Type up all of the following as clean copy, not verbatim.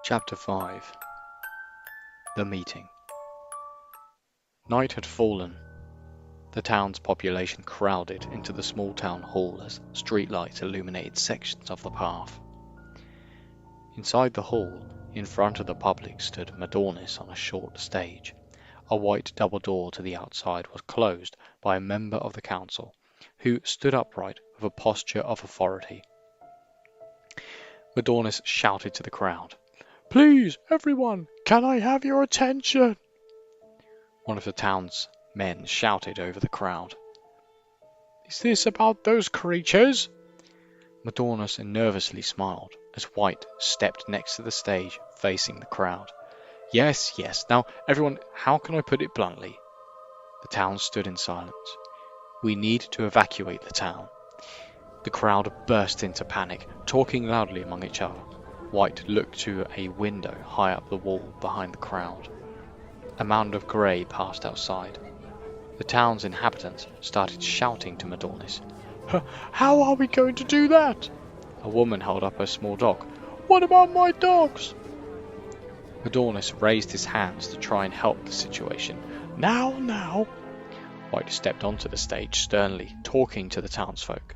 Chapter 5. The Meeting. Night had fallen. The town's population crowded into the small town hall as streetlights illuminated sections of the path. Inside the hall, in front of the public, stood Madornis on a short stage. A white double door to the outside was closed by a member of the council, who stood upright with a posture of authority. Madornis shouted to the crowd, "Please, everyone, can I have your attention?" One of the town's men shouted over the crowd, "Is this about those creatures?" Madornis nervously smiled as White stepped next to the stage, facing the crowd. Yes. Now, everyone, how can I put it bluntly?" The town stood in silence. "We need to evacuate the town." The crowd burst into panic, talking loudly among each other. White looked to a window high up the wall behind the crowd. A mound of grey passed outside. The town's inhabitants started shouting to Madornis. "How are we going to do that?" A woman held up her small dog. "What about my dogs?" Madornis raised his hands to try and help the situation. Now. White stepped onto the stage sternly, talking to the townsfolk.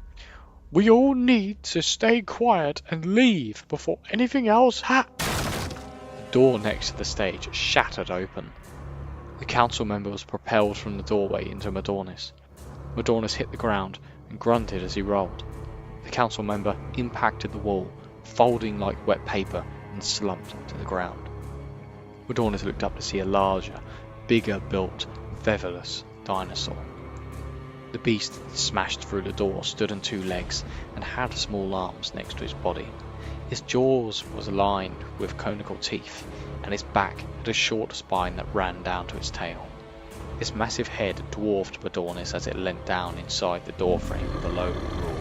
"We all need to stay quiet and leave before anything else The door next to the stage shattered open. The council member was propelled from the doorway into Madornis. Madornis hit the ground and grunted as he rolled. The council member impacted the wall, folding like wet paper, and slumped to the ground. Madornis looked up to see a larger, bigger-built, featherless dinosaur. The beast that smashed through the door stood on two legs and had small arms next to his body. Its jaws was lined with conical teeth, and its back had a short spine that ran down to its tail. Its massive head dwarfed Madornis as it leant down inside the doorframe below the roar.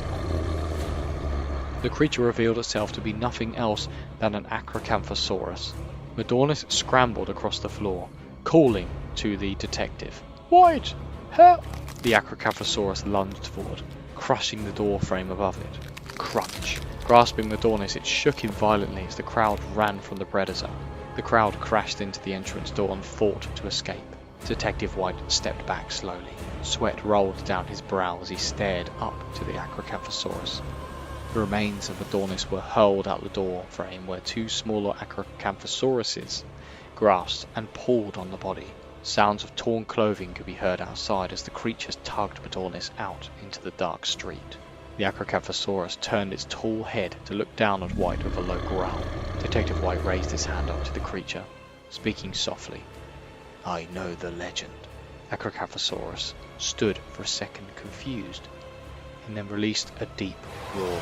The creature revealed itself to be nothing else than an Acrocanthosaurus. Madornis scrambled across the floor, calling to the detective. "White, help!" The Acrocanthosaurus lunged forward, crushing the door frame above it. Crunch! Grasping Madornis, it shook him violently as the crowd ran from the predator. The crowd crashed into the entrance door and fought to escape. Detective White stepped back slowly. Sweat rolled down his brow as he stared up to the Acrocanthosaurus. The remains of Madornis were hurled out the door frame where two smaller Acrocanthosauruses grasped and pulled on the body. Sounds of torn clothing could be heard outside as the creatures tugged Madornis out into the dark street. The Acrocanthosaurus turned its tall head to look down at White with a low growl. Detective White raised his hand up to the creature, speaking softly. "I know the legend." Acrocanthosaurus stood for a second confused, and then released a deep roar.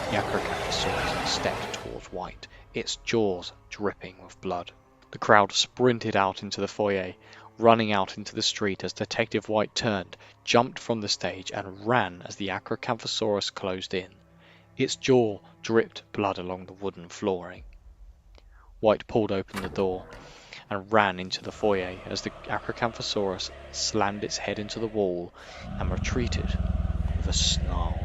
The Acrocanthosaurus stepped towards White, its jaws dripping with blood. The crowd sprinted out into the foyer, running out into the street as Detective White turned, jumped from the stage, and ran as the Acrocanthosaurus closed in. Its jaw dripped blood along the wooden flooring. White pulled open the door and ran into the foyer as the Acrocanthosaurus slammed its head into the wall and retreated with a snarl.